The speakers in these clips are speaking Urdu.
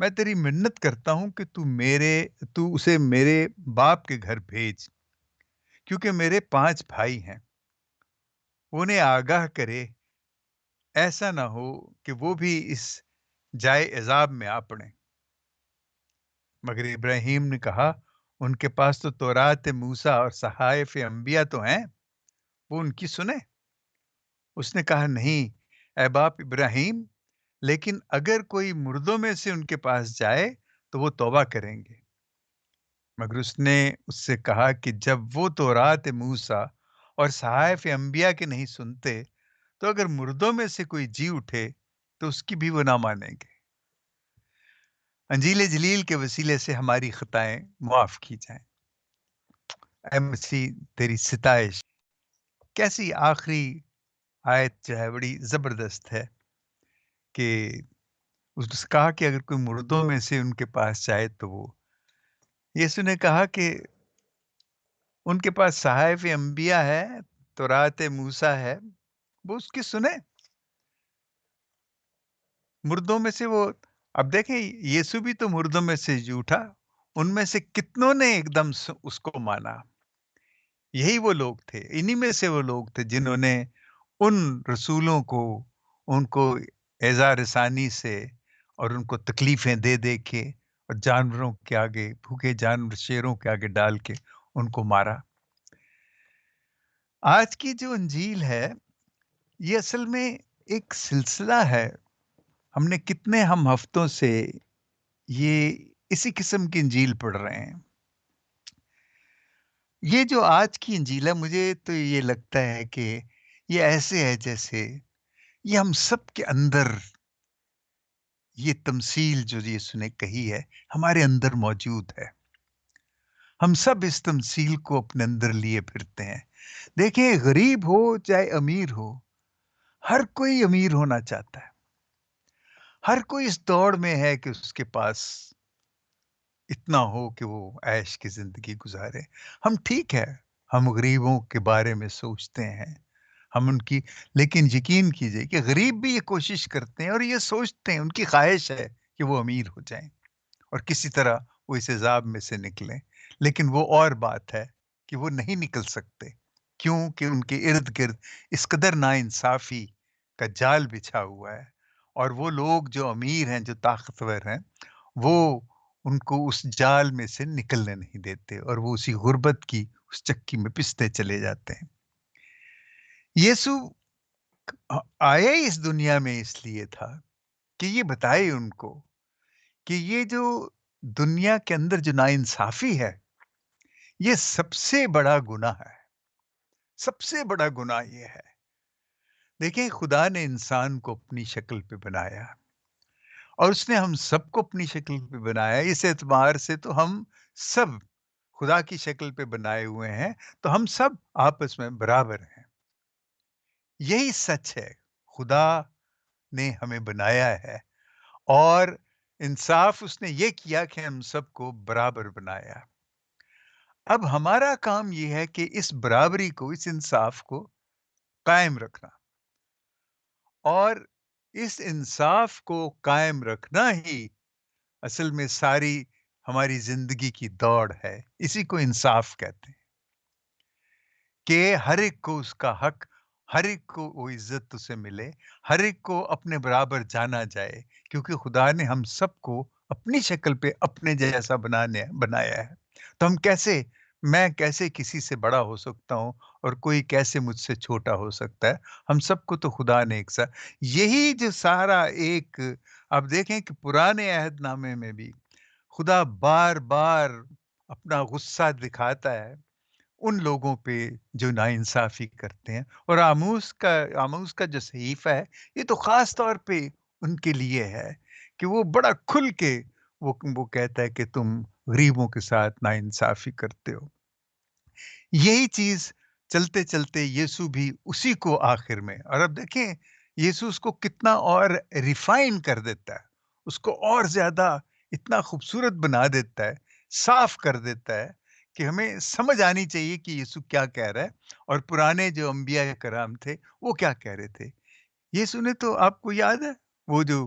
میں تیری منت کرتا ہوں کہ تو اسے میرے باپ کے گھر بھیج، کیونکہ میرے 5 بھائی ہیں، انہیں آگاہ کرے، ایسا نہ ہو کہ وہ بھی اس جائے عذاب میں آ پڑیں۔ مگر ابراہیم نے کہا، ان کے پاس تو تورات موسیٰ اور صحائف انبیاء تو ہیں، وہ ان کی سنیں۔ اس نے کہا، نہیں اے باپ ابراہیم، لیکن اگر کوئی مردوں میں سے ان کے پاس جائے تو وہ توبہ کریں گے۔ مگر اس نے اس سے کہا کہ جب وہ تورات موسیٰ اور صحائف انبیاء کے نہیں سنتے، تو اگر مردوں میں سے کوئی جی اٹھے تو اس کی بھی وہ نہ مانیں گے۔ انجیل جلیل کے وسیلے سے ہماری خطائیں معاف کی جائیں۔ اے مسیح تیری ستائش، کیسی آخری آیت جو ہے بڑی زبردست ہے کہ اس نے کہا کہ اگر کوئی مردوں میں سے ان کے پاس جائے تو وہ، یسوع نے کہا کہ ان کے پاس صحائف انبیاء ہے، تورات موسیٰ ہے، وہ اس کی سنیں۔ مردوں میں سے وہ، اب دیکھیں یسوع بھی تو مردوں میں سے جی اٹھا، ان میں سے کتنوں نے ایک دم اس کو مانا؟ یہی وہ لوگ تھے، انہی میں سے وہ لوگ تھے جنہوں نے ان رسولوں کو، ان کو ایذا رسانی سے اور ان کو تکلیفیں دے دے کے اور جانوروں کے آگے، بھوکے جانور شیروں کے آگے ڈال کے ان کو مارا۔ آج کی جو انجیل ہے یہ اصل میں ایک سلسلہ ہے۔ ہم ہفتوں سے یہ اسی قسم کی انجیل پڑھ رہے ہیں۔ یہ جو آج کی انجیل ہے، مجھے تو یہ لگتا ہے کہ یہ ایسے ہے جیسے یہ ہم سب کے اندر، یہ تمثیل جو یسوع نے کہی ہے ہمارے اندر موجود ہے۔ ہم سب اس تمثیل کو اپنے اندر لیے پھرتے ہیں۔ دیکھیں، غریب ہو چاہے امیر ہو، ہر کوئی امیر ہونا چاہتا ہے۔ ہر کوئی اس دوڑ میں ہے کہ اس کے پاس اتنا ہو کہ وہ عیش کی زندگی گزارے۔ ہم ٹھیک ہے، ہم غریبوں کے بارے میں سوچتے ہیں، ہم ان کی، لیکن یقین کیجئے کہ غریب بھی یہ کوشش کرتے ہیں اور یہ سوچتے ہیں، ان کی خواہش ہے کہ وہ امیر ہو جائیں اور کسی طرح وہ اس عذاب میں سے نکلیں۔ لیکن وہ اور بات ہے کہ وہ نہیں نکل سکتے، کیونکہ ان کے ارد گرد اس قدر ناانصافی کا جال بچھا ہوا ہے، اور وہ لوگ جو امیر ہیں، جو طاقتور ہیں، وہ ان کو اس جال میں سے نکلنے نہیں دیتے، اور وہ اسی غربت کی اس چکی میں پستے چلے جاتے ہیں۔ یسوع آیا ہی اس دنیا میں اس لیے تھا کہ یہ بتائے ان کو کہ یہ جو دنیا کے اندر جو ناانصافی ہے، یہ سب سے بڑا گناہ ہے۔ سب سے بڑا گناہ یہ ہے۔ دیکھیں، خدا نے انسان کو اپنی شکل پہ بنایا، اور اس نے ہم سب کو اپنی شکل پہ بنایا۔ اس اعتبار سے تو ہم سب خدا کی شکل پہ بنائے ہوئے ہیں، تو ہم سب آپس میں برابر ہیں۔ یہی سچ ہے، خدا نے ہمیں بنایا ہے، اور انصاف اس نے یہ کیا کہ ہم سب کو برابر بنایا۔ اب ہمارا کام یہ ہے کہ اس برابری کو، اس انصاف کو قائم رکھنا، اور اس انصاف کو قائم رکھنا ہی اصل میں ساری ہماری زندگی کی دوڑ ہے۔ اسی کو انصاف کہتے ہیں کہ ہر ایک کو اس کا حق، ہر ایک کو وہ عزت اسے ملے، ہر ایک کو اپنے برابر جانا جائے، کیونکہ خدا نے ہم سب کو اپنی شکل پہ اپنے جیسا بنایا ہے۔ تو میں کیسے کسی سے بڑا ہو سکتا ہوں، اور کوئی کیسے مجھ سے چھوٹا ہو سکتا ہے؟ ہم سب کو تو خدا نے ایک سا، یہی جو سارا ایک، آپ دیکھیں کہ پرانے عہد نامے میں بھی خدا بار بار اپنا غصہ دکھاتا ہے ان لوگوں پہ جو ناانصافی کرتے ہیں، اور آموز کا جو صحیفہ ہے، یہ تو خاص طور پہ ان کے لیے ہے کہ وہ بڑا کھل کے وہ کہتا ہے کہ تم غریبوں کے ساتھ ناانصافی کرتے ہو۔ یہی چیز چلتے چلتے یسوع بھی اسی کو آخر میں، اور اب دیکھیں یسوع اس کو کتنا اور ریفائن کر دیتا ہے، اس کو اور زیادہ اتنا خوبصورت بنا دیتا ہے، صاف کر دیتا ہے کہ ہمیں سمجھ آنی چاہیے کہ یسوع کیا کہہ رہا ہے، اور پرانے جو انبیاء کرام تھے وہ کیا کہہ رہے تھے۔ یسوع نے تو، آپ کو یاد ہے وہ جو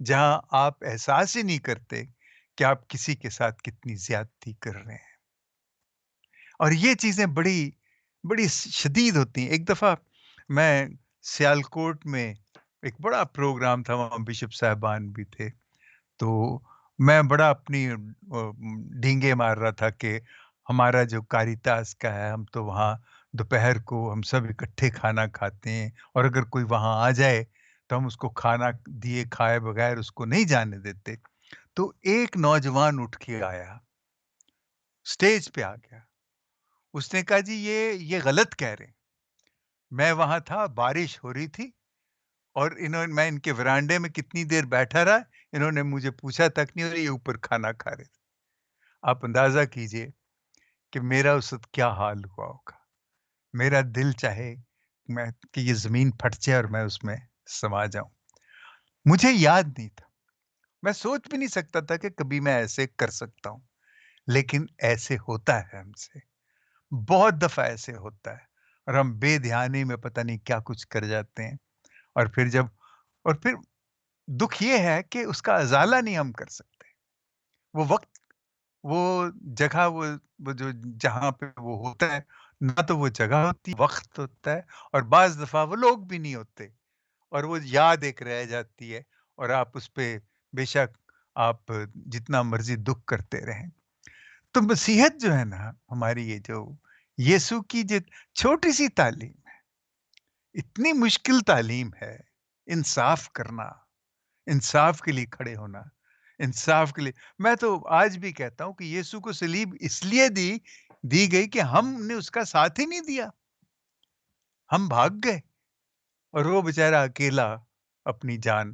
جہاں آپ احساس ہی نہیں کرتے کہ آپ کسی کے ساتھ کتنی زیادتی کر رہے ہیں۔ اور یہ چیزیں بڑی بڑی شدید ہوتی ہیں۔ ایک دفعہ میں سیالکوٹ میں ایک بڑا پروگرام تھا، وہاں بشپ صاحبان بھی تھے، تو میں بڑا اپنی ڈینگے مار رہا تھا کہ ہمارا جو کاریتاس کا ہے، ہم تو وہاں دوپہر کو ہم سب اکٹھے کھانا کھاتے ہیں، اور اگر کوئی وہاں آ جائے تو ہم اس کو کھانا دیے کھائے بغیر اس کو نہیں جانے دیتے۔ تو ایک نوجوان اٹھ کے آیا، اسٹیج پہ آ گیا، اس نے کہا جی یہ غلط کہہ رہے ہیں۔ میں وہاں تھا، بارش ہو رہی تھی، اور میں ان کے ورانڈے میں کتنی دیر بیٹھا رہا، انہوں نے مجھے پوچھا تک نہیں، اور یہ اوپر کھانا کھا رہے تھے۔ آپ اندازہ کیجئے کہ میرا اس وقت کیا حال ہوا ہوگا۔ میرا دل چاہے کہ یہ زمین پھٹ جائے اور میں اس میں سما جاؤں۔ مجھے یاد نہیں تھا، میں سوچ بھی نہیں سکتا تھا کہ کبھی میں ایسے کر سکتا ہوں، لیکن ایسے ہوتا ہے ہم سے، بہت دفعہ ایسے ہوتا ہے، اور ہم بے دھیانی میں پتہ نہیں کیا کچھ کر جاتے ہیں، اور پھر دکھ یہ ہے کہ اس کا ازالہ نہیں ہم کر سکتے۔ وہ وقت، وہ جگہ، وہ جو جہاں پہ وہ ہوتا ہے، نہ تو وہ جگہ ہوتی، وقت ہوتا ہے، اور بعض دفعہ وہ لوگ بھی نہیں ہوتے، اور وہ یاد ایک رہ جاتی ہے، اور آپ اس پہ بے شک آپ جتنا مرضی دکھ کرتے رہیں۔ تو مسیحیت جو ہے نا، ہماری یہ جو یسوع کی جو چھوٹی سی تعلیم ہے، اتنی مشکل تعلیم ہے، انصاف کرنا، انصاف کے لیے کھڑے ہونا، انصاف کے لیے۔ میں تو آج بھی کہتا ہوں کہ یسوع کو صلیب اس لیے دی گئی کہ ہم نے اس کا ساتھ ہی نہیں دیا، ہم بھاگ گئے، اور وہ بیچارہ اکیلا اپنی جان،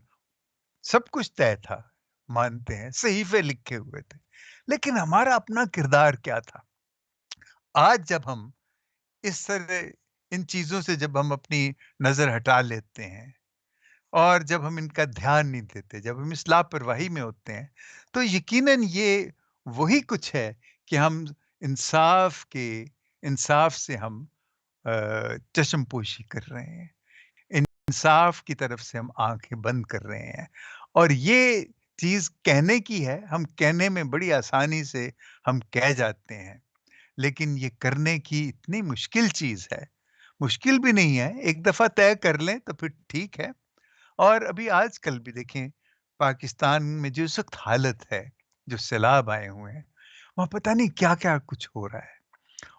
سب کچھ طے تھا، مانتے ہیں، صحیفے لکھے ہوئے تھے، لیکن ہمارا اپنا کردار کیا تھا؟ آج جب ہم اس طرح ان چیزوں سے جب ہم اپنی نظر ہٹا لیتے ہیں، اور جب ہم ان کا دھیان نہیں دیتے، جب ہم اس لاپرواہی میں ہوتے ہیں، تو یقیناً یہ وہی کچھ ہے کہ ہم انصاف سے ہم چشم پوشی کر رہے ہیں، انصاف کی طرف سے ہم آنکھیں بند کر رہے ہیں، اور یہ چیز کہنے کی ہے، ہم کہنے میں بڑی آسانی سے ہم کہہ جاتے ہیں، لیکن یہ کرنے کی اتنی مشکل چیز ہے۔ مشکل بھی نہیں ہے، ایک دفعہ طے کر لیں تو پھر ٹھیک ہے۔ اور ابھی آج کل بھی دیکھیں، پاکستان میں جو اس وقت حالت ہے، جو سیلاب آئے ہوئے ہیں، وہاں پتہ نہیں کیا کیا کچھ ہو رہا ہے،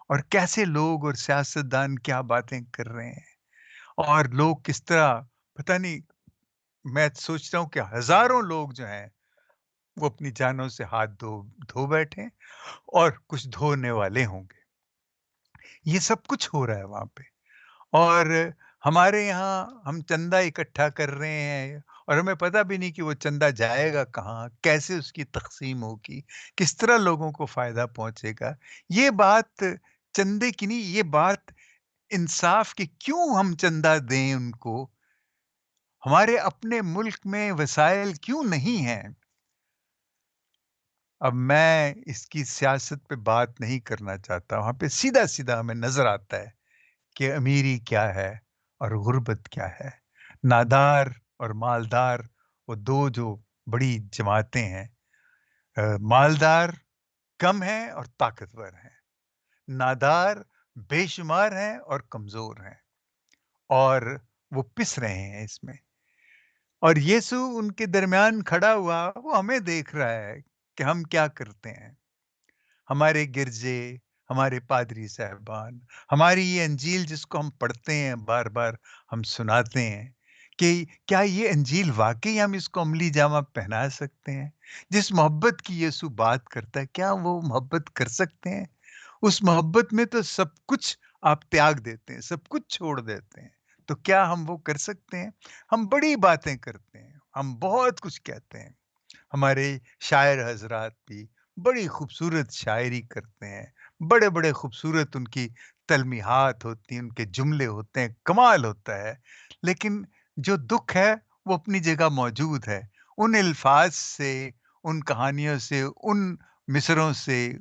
اور کیسے لوگ اور سیاستدان کیا باتیں کر رہے ہیں، اور لوگ کس طرح، پتہ نہیں، میں سوچتا ہوں کہ ہزاروں لوگ جو ہیں وہ اپنی جانوں سے ہاتھ دھو بیٹھے، اور کچھ دھونے والے ہوں گے۔ یہ سب کچھ ہو رہا ہے وہاں پہ، اور ہمارے یہاں ہم چندہ اکٹھا کر رہے ہیں، اور ہمیں پتہ بھی نہیں کہ وہ چندہ جائے گا کہاں، کیسے اس کی تقسیم ہوگی، کس طرح لوگوں کو فائدہ پہنچے گا۔ یہ بات چندے کی نہیں، یہ بات انصاف کی، کیوں ہم چندہ دیں ان کو؟ ہمارے اپنے ملک میں وسائل کیوں نہیں ہیں؟ اب میں اس کی سیاست پہ بات نہیں کرنا چاہتا، وہاں پہ سیدھا سیدھا ہمیں نظر آتا ہے کہ امیری کیا ہے اور غربت کیا ہے۔ نادار اور مالدار، وہ دو جو بڑی جماعتیں ہیں۔ مالدار کم ہیں اور طاقتور ہیں، نادار بے شمار ہیں اور کمزور ہیں، اور وہ پس رہے ہیں اس میں۔ اور یسوع ان کے درمیان کھڑا ہوا، وہ ہمیں دیکھ رہا ہے کہ ہم کیا کرتے ہیں۔ ہمارے گرجے، ہمارے پادری صاحبان، ہماری یہ انجیل جس کو ہم پڑھتے ہیں، بار بار ہم سناتے ہیں، کہ کیا یہ انجیل واقعی ہم اس کو عملی جامہ پہنا سکتے ہیں؟ جس محبت کی یسوع بات کرتا ہے، کیا وہ محبت کر سکتے ہیں؟ اس محبت میں تو سب کچھ آپ تیاگ دیتے ہیں، سب کچھ چھوڑ دیتے ہیں، تو کیا ہم وہ کر سکتے ہیں؟ ہم بڑی باتیں کرتے ہیں، ہم بہت کچھ کہتے ہیں، ہمارے شاعر حضرات بھی بڑی خوبصورت شاعری کرتے ہیں، بڑے بڑے خوبصورت ان کی تلمیحات ہوتی ہیں، ان کے جملے ہوتے ہیں، کمال ہوتا ہے، لیکن جو دکھ ہے وہ اپنی جگہ موجود ہے۔ ان الفاظ سے، ان کہانیوں سے، ان مصروں سے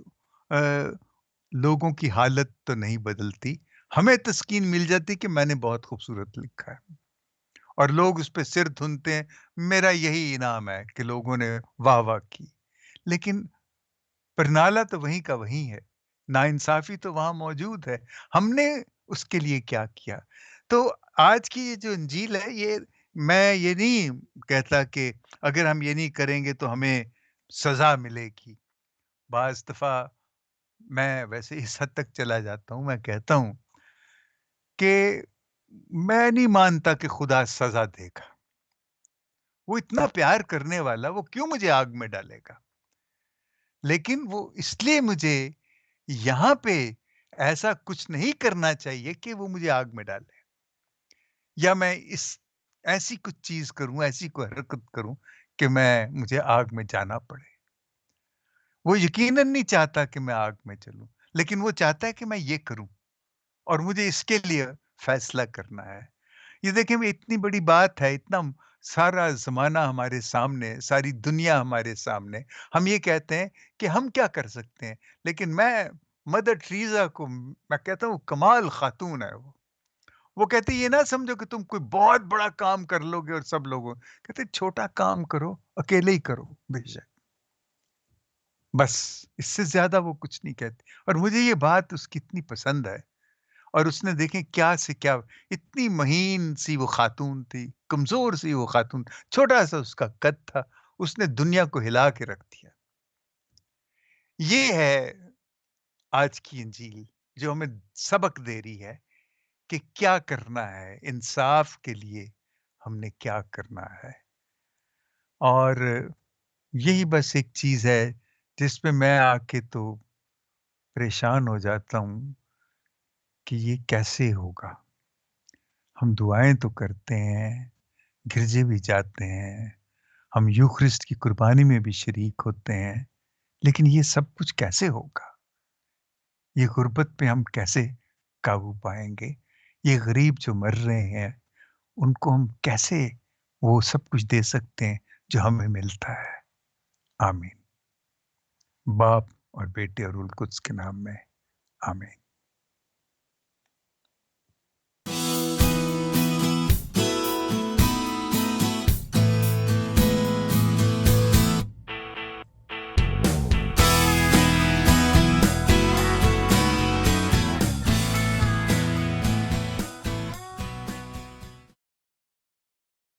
لوگوں کی حالت تو نہیں بدلتی، ہمیں تسکین مل جاتی کہ میں نے بہت خوبصورت لکھا ہے، اور لوگ اس پہ سر دھنتے ہیں، میرا یہی انعام ہے کہ لوگوں نے واہ واہ کی۔ لیکن پرنالہ تو وہیں کا وہیں ہے، ناانصافی تو وہاں موجود ہے، ہم نے اس کے لیے کیا کیا؟ تو آج کی یہ جو انجیل ہے، یہ میں یہ نہیں کہتا کہ اگر ہم یہ نہیں کریں گے تو ہمیں سزا ملے گی۔ بعض دفعہ میں ویسے اس حد تک چلا جاتا ہوں، میں کہتا ہوں کہ میں نہیں مانتا کہ خدا سزا دے گا۔ وہ اتنا پیار کرنے والا، وہ کیوں مجھے آگ میں ڈالے گا؟ لیکن وہ اس لیے مجھے یہاں پہ ایسا کچھ نہیں کرنا چاہیے کہ وہ مجھے آگ میں ڈالے، یا میں ایسی کچھ چیز کروں، ایسی کوئی حرکت کروں کہ مجھے آگ میں جانا پڑے۔ وہ یقیناً نہیں چاہتا کہ میں آگ میں چلوں، لیکن وہ چاہتا ہے کہ میں یہ کروں، اور مجھے اس کے لیے فیصلہ کرنا ہے۔ یہ دیکھیں، وہ اتنی بڑی بات ہے، اتنا سارا زمانہ ہمارے سامنے، ساری دنیا ہمارے سامنے، ہم یہ کہتے ہیں کہ ہم کیا کر سکتے ہیں، لیکن میں مدر ٹریزا کو میں کہتا ہوں کمال خاتون ہے وہ کہتے یہ نہ سمجھو کہ تم کوئی بہت بڑا کام کر لو گے اور سب لوگوں کہتے چھوٹا کام کرو، اکیلے ہی کرو، بے شک، بس اس سے زیادہ وہ کچھ نہیں کہتے۔ اور مجھے یہ بات اس کی اتنی پسند ہے، اور اس نے دیکھیں کیا سے کیا، اتنی مہین سی وہ خاتون تھی، کمزور سی وہ خاتون، چھوٹا سا اس کا قد تھا، اس نے دنیا کو ہلا کے رکھ دیا۔ یہ ہے آج کی انجیل، جو ہمیں سبق دے رہی ہے کہ کیا کرنا ہے، انصاف کے لیے ہم نے کیا کرنا ہے۔ اور یہی بس ایک چیز ہے جس پہ میں آ کے تو پریشان ہو جاتا ہوں کہ یہ کیسے ہوگا۔ ہم دعائیں تو کرتے ہیں، گرجے بھی جاتے ہیں، ہم یوخرسٹ کی قربانی میں بھی شریک ہوتے ہیں، لیکن یہ سب کچھ کیسے ہوگا؟ یہ غربت پہ ہم کیسے قابو پائیں گے؟ یہ غریب جو مر رہے ہیں، ان کو ہم کیسے وہ سب کچھ دے سکتے ہیں جو ہمیں ملتا ہے؟ آمین۔ باپ اور بیٹے اور روح القدس کے نام میں آمین۔